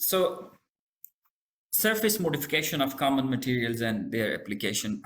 So surface modification of common materials and their application.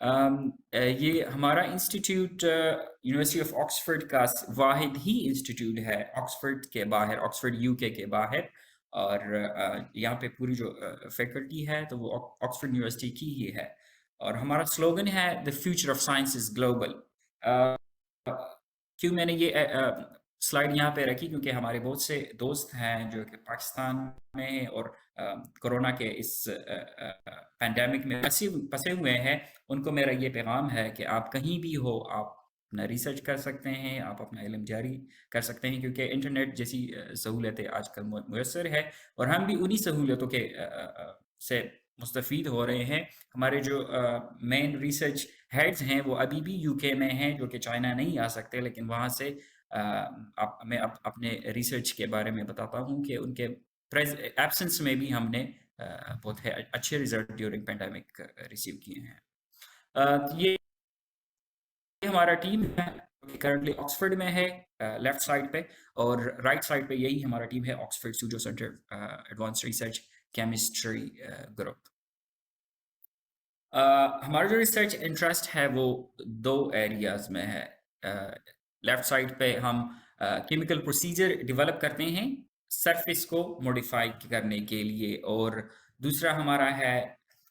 یہ ہمارا institute university of Oxford کا واحد ہی institute ہے آکسفورڈ کے باہر، آکسفورڈ یو کے باہر، اور یہاں پہ پوری جو فیکلٹی ہے تو وہ آکسفورڈ یونیورسٹی کی ہی ہے، اور ہمارا سلوگن ہے the future of science is global. کیوں میں نے یہ سلائڈ یہاں پہ رکھی؟ کیونکہ ہمارے بہت سے دوست ہیں جو کہ پاکستان میں ہیں اور کرونا کے اس پینڈیمک میں پھنسے ہوئے ہیں۔ ان کو میرا یہ پیغام ہے کہ آپ کہیں بھی ہو، آپ اپنا ریسرچ کر سکتے ہیں، آپ اپنا علم جاری کر سکتے ہیں، کیونکہ انٹرنیٹ جیسی سہولتیں آج کل میسر ہے، اور ہم بھی انہی سہولتوں کے سے مستفید ہو رہے ہیں۔ ہمارے جو مین ریسرچ ہیڈز ہیں وہ ابھی بھی یو کے میں ہیں، جو کہ چائنا نہیں آ سکتے، لیکن وہاں سے میں اپنے ریسرچ کے بارے میں بتاتا ہوں کہ ان کے ایبسنس میں بھی ہم نے بہت اچھے ریزلٹ ڈیورنگ پینڈیمک ریسیو کیے ہیں۔ یہ ہمارا ٹیم ہے کرنٹلی آکسفورڈ میں ہے لیفٹ سائڈ پہ، اور رائٹ سائڈ پہ یہی ہمارا ٹیم ہے Oxford Suzhou centre advance research chemistry group. ہمارا جو ریسرچ انٹرسٹ ہے وہ دو ایریاز میں ہے۔ لیفٹ سائڈ پہ ہم کیمیکل پروسیجر ڈیولپ کرتے ہیں سرفیس کو موڈیفائی کرنے کے لیے، اور دوسرا ہمارا ہے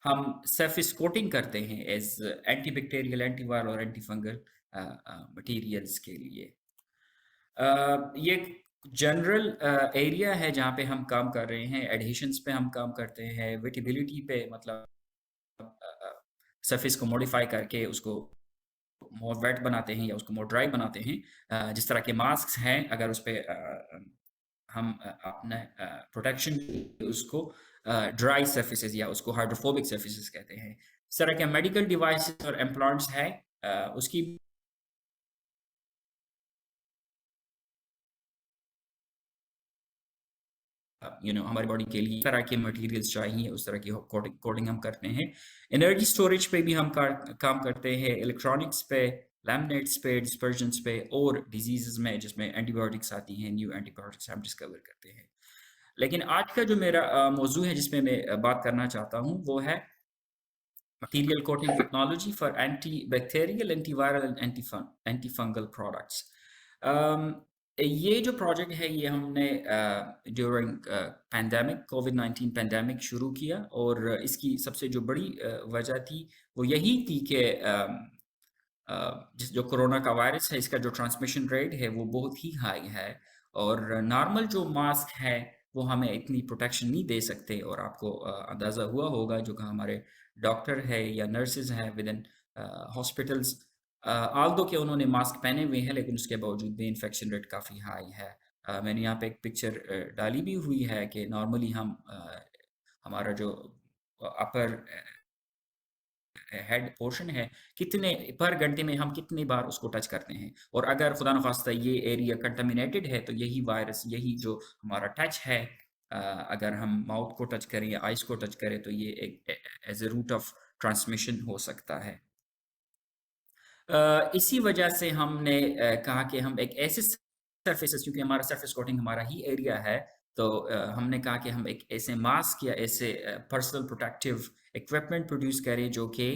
ہم سرفیس کوٹنگ کرتے ہیں as anti bacterial, anti viral اور اینٹی فنگل مٹیریلز کے لیے۔ یہ جنرل ایریا ہے جہاں پہ ہم کام کر رہے ہیں۔ ایڈہیشنز پہ ہم کام کرتے ہیں، ویٹیبلٹی پہ، مطلب سرفیس کو موڈیفائی کر کے اس کو مور ویٹ بناتے ہیں یا اس کو مور ڈرائی بناتے ہیں۔ جس طرح کے ماسکس ہیں، اگر اس پہ ہم اپنا پروٹیکشن اس کو ڈرائی سرفیسز یا اس کو ہائیڈروفوبک سرفیسز کہتے ہیں۔ اس طرح کے میڈیکل ڈیوائسز اور امپلانٹس ہیں، اس کی ہماری باڈی کے لیے اس طرح کے مٹیریلز چاہیے، اس طرح کی کوڈنگ ہم کرتے ہیں۔ انرجی سٹوریج پہ بھی ہم کام کرتے ہیں، الیکٹرانکس پہ، لیمنیٹس پہ، ڈسپرجنس پہ، اور ڈیزیزز میں جس میں اینٹی بایوٹکس آتی ہیں، نیو اینٹی بایوٹکس ہم ڈسکور کرتے ہیں۔ لیکن آج کا جو میرا موضوع ہے جس میں میں بات کرنا چاہتا ہوں وہ ہے material coating technology for anti bacterial, anti viral, anti fungal products. یہ جو پروجیکٹ ہے یہ ہم نے ڈیورنگ پینڈیمک، کووڈ-19 پینڈیمک شروع کیا، اور اس کی سب سے جو بڑی وجہ تھی وہ یہی تھی کہ جو کرونا کا وائرس ہے اس کا جو ٹرانسمیشن ریٹ ہے وہ بہت ہی ہائی ہے، اور نارمل جو ماسک ہے وہ ہمیں اتنی پروٹیکشن نہیں دے سکتے، اور آپ کو اندازہ ہوا ہوگا جو کہ ہمارے ڈاکٹر ہے یا نرسز ہیں ود ان ہاسپٹلز، آلدو کہ انہوں نے ماسک پہنے ہوئے ہیں لیکن اس کے باوجود بھی انفیکشن ریٹ کافی ہائی ہے۔ میں نے یہاں پہ ایک پکچر ڈالی بھی ہوئی ہے کہ نارملی ہم ہمارا جو اپر ہیڈ پورشن ہے کتنے پر گھنٹے میں ہم کتنی بار اس کو ٹچ کرتے ہیں، اور اگر خدا نخواستہ یہ ایریا کنٹامینیٹڈ ہے تو یہی وائرس، یہی جو ہمارا ٹچ ہے، اگر ہم ماؤتھ کو ٹچ کریں یا آئز کو ٹچ کریں تو یہ ایک as a route of transmission ہو سکتا ہے۔ اسی وجہ سے ہم نے کہا کہ ہم ایک ایسے سرفیسز، کیونکہ ہمارا سرفیس کوٹنگ ہمارا ہی ایریا ہے، تو ہم نے کہا کہ ہم ایک ایسے ماسک یا ایسے پرسنل پروٹیکٹیو اکوپمنٹ پروڈیوس کریں جو کہ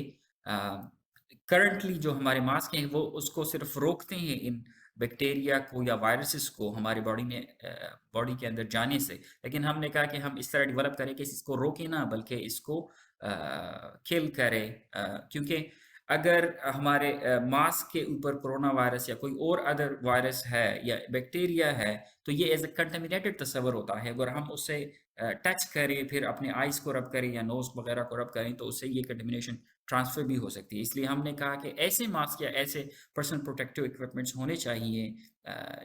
کرنٹلی جو ہمارے ماسک ہیں وہ اس کو صرف روکتے ہیں ان بیکٹیریا کو یا وائرسز کو ہماری باڈی کے اندر جانے سے، لیکن ہم نے کہا کہ ہم اس طرح ڈیولپ کریں کہ اس کو روکے نہ بلکہ اس کو کل کرے، کیونکہ اگر ہمارے ماسک کے اوپر کرونا وائرس یا کوئی اور ادر وائرس ہے یا بیکٹیریا ہے تو یہ ایز اے کنٹامینیٹڈ تصور ہوتا ہے۔ اگر ہم اسے ٹچ کریں، پھر اپنے آئز کو رب کریں یا نوز وغیرہ کو رب کریں تو اس سے یہ کنٹامینیشن ٹرانسفر بھی ہو سکتی ہے۔ اس لیے ہم نے کہا کہ ایسے ماسک یا ایسے پرسنل پروٹیکٹیو اکوپمنٹس ہونے چاہیے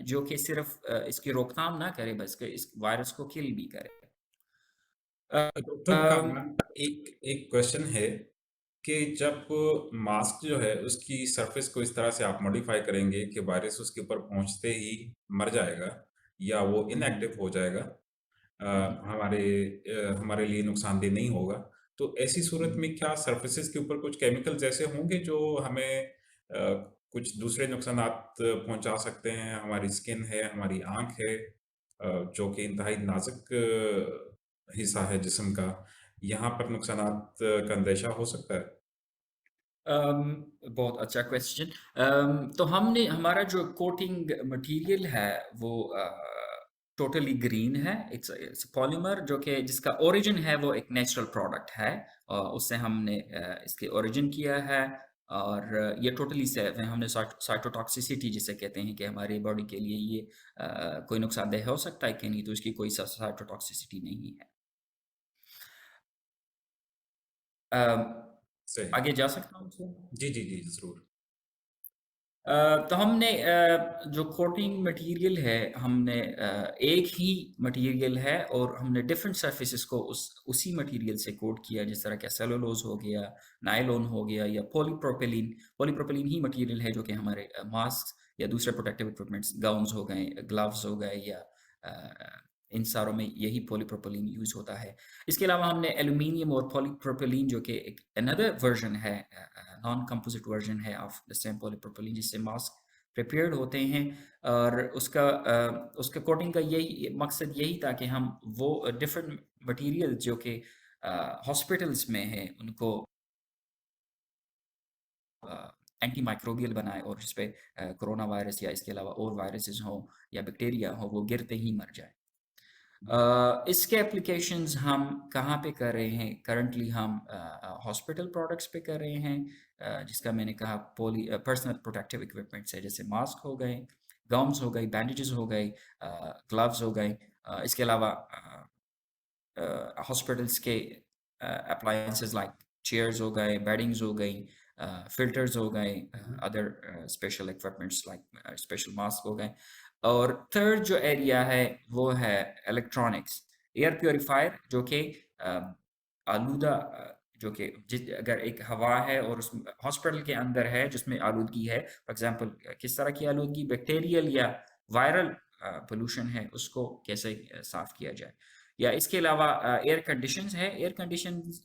جو کہ صرف اس کی روک تھام نہ کرے بلکہ اس وائرس کو کل بھی کرے۔ ڈاکٹر کامران، ایک کوشچن ہے کہ جب ماسک جو ہے اس کی سرفیس کو اس طرح سے آپ موڈیفائی کریں گے کہ وائرس اس کے اوپر پہنچتے ہی مر جائے گا یا وہ ان ایکٹیو ہو جائے گا، ہمارے لیے نقصان دہ نہیں ہوگا، تو ایسی صورت میں کیا سرفیسز کے اوپر کچھ کیمیکلز ایسے ہوں گے جو ہمیں کچھ دوسرے نقصانات پہنچا سکتے ہیں؟ ہماری سکن ہے، ہماری آنکھ ہے، جو کہ انتہائی نازک حصہ ہے جسم کا، یہاں پر نقصانات کا اندیشہ ہو سکتا ہے؟ بہت اچھا کویسچن. تو ہم نے ہمارا جو کوٹنگ مٹیریل ہے وہ ٹوٹلی گرین ہے. اٹس پالیمر جو کہ جس کا اوریجن ہے وہ ایک نیچرل پروڈکٹ ہے. اس سے ہم نے اس کے اوریجن کیا ہے اور یہ ٹوٹلی سیف ہے. ہم نے سائٹوٹاکسیسٹی جسے کہتے ہیں کہ ہماری باڈی کے لیے یہ کوئی نقصان دہ ہو سکتا ہے کہ نہیں، تو اس کی کوئی سائٹوٹاکسیسٹی نہیں ہے. صحیح. آگے جا سکتا ہوں سر؟ جی جی جی ضرور. تو ہم نے جو کوٹنگ مٹیریل ہے ہم نے ایک ہی مٹیریل ہے اور ہم نے ڈفرینٹ سرفیسز کو اسی مٹیریل سے کوٹ کیا، جس طرح کہ سیلولوز ہو گیا، نائلون ہو گیا یا پولی پروپیلین ہی مٹیریل ہے جو کہ ہمارے ماسک یا دوسرے پروٹیکٹیو اکوپمنٹس، گاؤنز ہو گئے، گلوز ہو گئے، یا ان ساروں میں یہی پولی پروپیلین یوز ہوتا ہے. اس کے علاوہ ہم نے ایلومینیم اور پولی پروپیلین جو کہ ایک اندر ورژن ہے، نان کمپوزٹ ورژن ہے آف دا سیم پولی پروپیلین، جس سے ماسک پریپیئرڈ ہوتے ہیں. اور اس کا کوٹنگ کا یہی مقصد یہی تھا کہ ہم وہ ڈفرینٹ مٹیریل جو کہ ہاسپٹلس میں ہیں ان کو اینٹی مائکروبیل بنائے اور جس پہ کرونا وائرس یا اس کے علاوہ اور وائرسز ہوں یا بیکٹیریا ہو وہ گرتے ہی مر جائے. اس کے اپلیکیشنز ہم کہاں پہ کر رہے ہیں؟ کرنٹلی ہم ہاسپٹل پروڈکٹس پہ کر رہے ہیں، جس کا میں نے کہا پرسنل پروٹیکٹیو اکوپمنٹس ہے، جیسے ماسک ہو گئے، گاؤنز ہو گئی، بینڈیجز ہو گئے، گلوز ہو گئے. اس کے علاوہ ہاسپٹلس کے اپلائنسز لائک چیئرز ہو گئے، بیڈنگز ہو گئی، فلٹرز ہو گئے، other special equipments like special mask ہو گئے. اور تھرڈ جو ایریا ہے وہ ہے الیکٹرانکس، ایئر پیوریفائر، جو کہ آلودہ جو کہ اگر ایک ہوا ہے اور اس ہاسپٹل کے اندر ہے جس میں آلودگی ہے، فار ایگزامپل کس طرح کی آلودگی، بیکٹیریل یا وائرل پولوشن ہے، اس کو کیسے صاف کیا جائے. یا اس کے علاوہ ایئر کنڈیشنز ہے. ایئر کنڈیشنز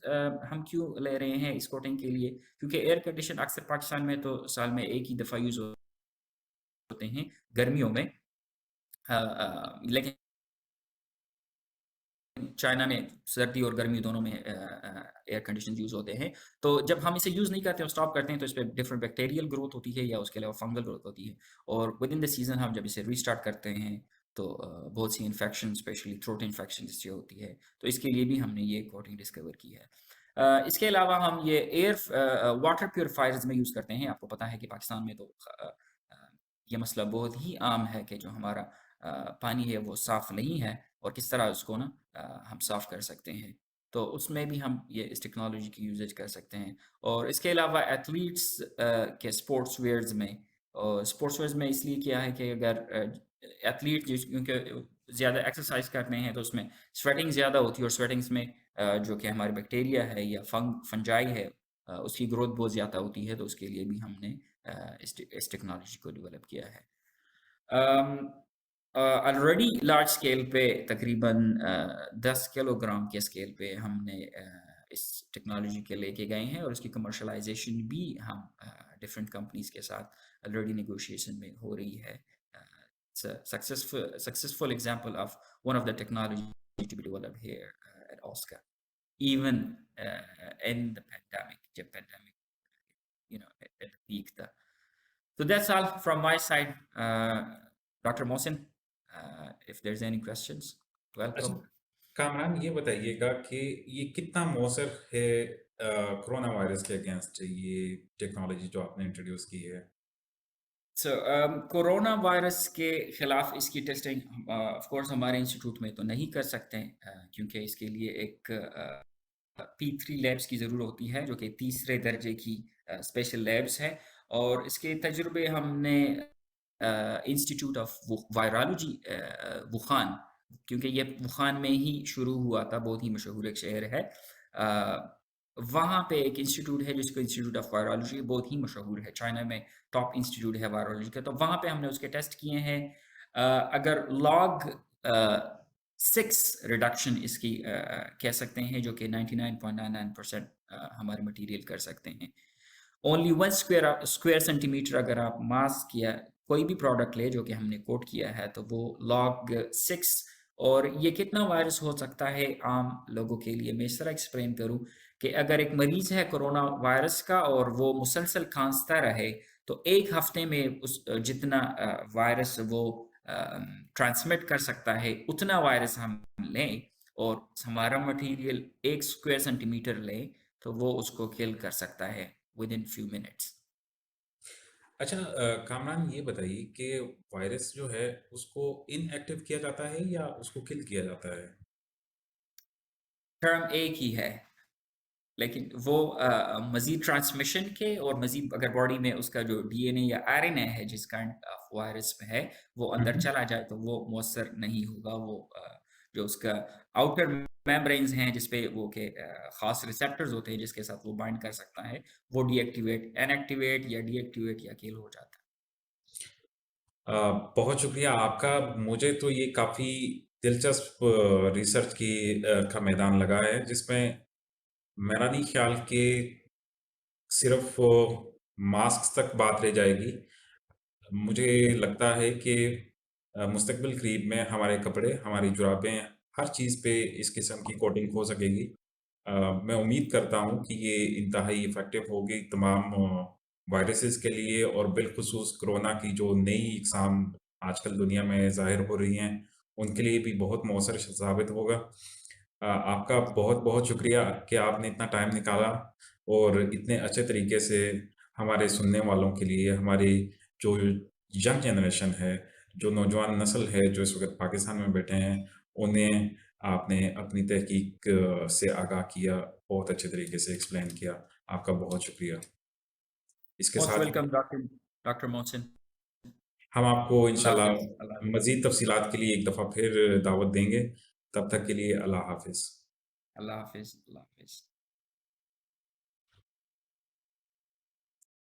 ہم کیوں لے رہے ہیں اس کوٹنگ کے لیے؟ کیونکہ ایئر کنڈیشن اکثر پاکستان میں تو سال میں ایک ہی دفعہ یوز ہوتے ہیں گرمیوں میں، لیکن چائنا میں سردی اور گرمی دونوں میں ایئر کنڈیشن یوز ہوتے ہیں. تو جب ہم اسے یوز نہیں کرتے اور اسٹاپ کرتے ہیں تو اس پہ ڈفرینٹ بیکٹیریل گروتھ ہوتی ہے یا اس کے علاوہ فنگل گروتھ ہوتی ہے. اور ود ان دا سیزن ہم جب اسے ریسٹارٹ کرتے ہیں تو بہت سی انفیکشن، اسپیشلی تھروٹ انفیکشن جس سے ہوتی ہے، تو اس کے لیے بھی ہم نے یہ کوٹنگ ڈسکور کی ہے. اس کے علاوہ ہم یہ واٹر پیوریفائرز میں یوز کرتے ہیں. آپ کو پتہ ہے کہ پاکستان میں تو یہ مسئلہ بہت ہی عام ہے کہ جو ہمارا پانی ہے وہ صاف نہیں ہے، اور کس طرح اس کو ہم صاف کر سکتے ہیں. تو اس میں بھی ہم یہ اس ٹیکنالوجی کی یوزیج کر سکتے ہیں. اور اس کے علاوہ ایتھلیٹس کے اسپورٹس ویئرز میں اس لیے کیا ہے کہ اگر ایتھلیٹ کیونکہ زیادہ ایکسرسائز کرتے ہیں تو اس میں سویٹنگ زیادہ ہوتی ہے، اور سویٹنگس میں جو کہ ہمارے بیکٹیریا ہے یا فنجائی ہے اس کی گروتھ بہت زیادہ ہوتی ہے. تو اس کے لیے بھی ہم نے اس ٹیکنالوجی کو ڈیولپ کیا ہے. آلریڈی لارج اسکیل پہ تقریباً 10 کلو گرام کے اسکیل پہ ہم نے اس ٹیکنالوجی کے لے کے گئے ہیں، اور اس کی کمرشلائزیشن بھی ہم ڈفرینٹ کمپنیز کے ساتھ آلریڈی نیگوشیشن میں ہو رہی ہے. successful example of one of the technology to be developed here at OSCA, even in the pandemic, جب pandemic at the peak تھا. So that's all from my side. Dr. Mohsin, if there's any questions, welcome. Kamran یہ بتائیے گا کہ یہ کتنا مؤثر ہے corona virus کے اگینسٹ یہ ٹیکنالوجی جو آپ نے انٹروڈیوس کی ہے؟ So, کورونا وائرس کے خلاف اس کی ٹیسٹنگ آف کورس ہمارے انسٹیٹیوٹ میں تو نہیں کر سکتے کیونکہ اس کے لیے ایک P3 لیبس کی ضرورت ہوتی ہے جو کہ تیسرے درجے کی اسپیشل لیبس ہے. اور اس کے تجربے ہم نے انسٹیٹیوٹ آف وائرالوجی ووخان، کیونکہ یہ ووخان میں ہی شروع ہوا تھا، بہت ہی مشہور ایک شہر ہے، وہاں پہ ایک انسٹیٹیوٹ ہے جس کو انسٹیٹیوٹ آف وائرالوجی، بہت ہی مشہور ہے، چائنا میں ٹاپ انسٹیٹیوٹ ہے وائرالوجی کا. تو وہاں پہ ہم نے اس کے ٹیسٹ کیے ہیں. اگر لاگ 6 ریڈکشن اس کی کہہ سکتے ہیں، جو کہ 99.99% ہمارے مٹیریل کر سکتے ہیں. اونلی 1 اسکوائر سینٹی میٹر اگر آپ ماسک یا کوئی بھی پروڈکٹ لے جو کہ ہم نے کوٹ کیا ہے تو وہ لاگ 6. اور یہ کتنا وائرس ہو سکتا ہے عام لوگوں کے لیے؟ میں اس طرح ایکسپلین کروں کہ اگر ایک مریض ہے کورونا وائرس کا اور وہ مسلسل کھانستا رہے تو ایک ہفتے میں جتنا وائرس وہ ٹرانسمٹ کر سکتا ہے اتنا وائرس ہم لیں اور ہمارا مٹیریل 1 اسکوائر سینٹی میٹر لیں تو وہ اس کو کل کر سکتا ہے within few minutes. اچھا کامران یہ بتائیے کہ وائرس جو ہے اس کو ان ایکٹیو کیا جاتا ہے یا اس کو کل کیا جاتا ہے؟ ٹرم ایک ہی ہے لیکن وہ مزید ٹرانسمیشن کے اور مزید اگر باڈی میں اس کا جو ڈی این اے یا آر این اے ہے جس کائنڈ آف وائرس میں ہے وہ اندر چلا جائے تو وہ مؤثر نہیں ہوگا. وہ جو اس کا آؤٹر میمبرینز ہیں جس پہ وہ کہ خاص ریسیپٹرز ہوتے ہیں جس کے ساتھ وہ بائنڈ کر سکتا ہے وہ ڈی ایکٹیویٹ ان ایکٹیویٹ یا ڈی ایکٹیویٹ یا کل ہو جاتا ہے. بہت شکریہ آپ کا. مجھے تو یہ کافی دلچسپ ریسرچ کا میدان لگا ہے جس میں میرا نہیں خیال کہ صرف ماسک تک بات رہ جائے گی. مجھے لگتا ہے کہ مستقبل قریب میں ہمارے کپڑے ہماری جرابیں ہر چیز پہ اس قسم کی کوٹنگ ہو سکے گی. میں امید کرتا ہوں کہ یہ انتہائی افیکٹو ہوگی تمام وائرسز کے لیے اور بالخصوص کرونا کی جو نئی اقسام آج کل دنیا میں ظاہر ہو رہی ہیں ان کے لیے بھی بہت مؤثر ثابت ہوگا. آپ کا بہت بہت شکریہ کہ آپ نے اتنا ٹائم نکالا اور اتنے اچھے طریقے سے ہمارے سننے والوں کے لیے ہماری جو ینگ جنریشن ہے جو نوجوان نسل ہے جو اس وقت پاکستان میں بیٹھے ہیں انہیں آپ نے اپنی تحقیق سے آگاہ کیا, بہت اچھے طریقے سے ایکسپلین کیا. آپ کا بہت شکریہ. اس کے موسٹ ساتھ ویلکم ڈاکٹر محسن. ہم آپ کو اللہ انشاءاللہ حافظ. اللہ حافظ. مزید تفصیلات کے لیے ایک دفعہ پھر دعوت دیں گے. تب تک کے لیے اللہ حافظ. اللہ حافظ. اللہ حافظ.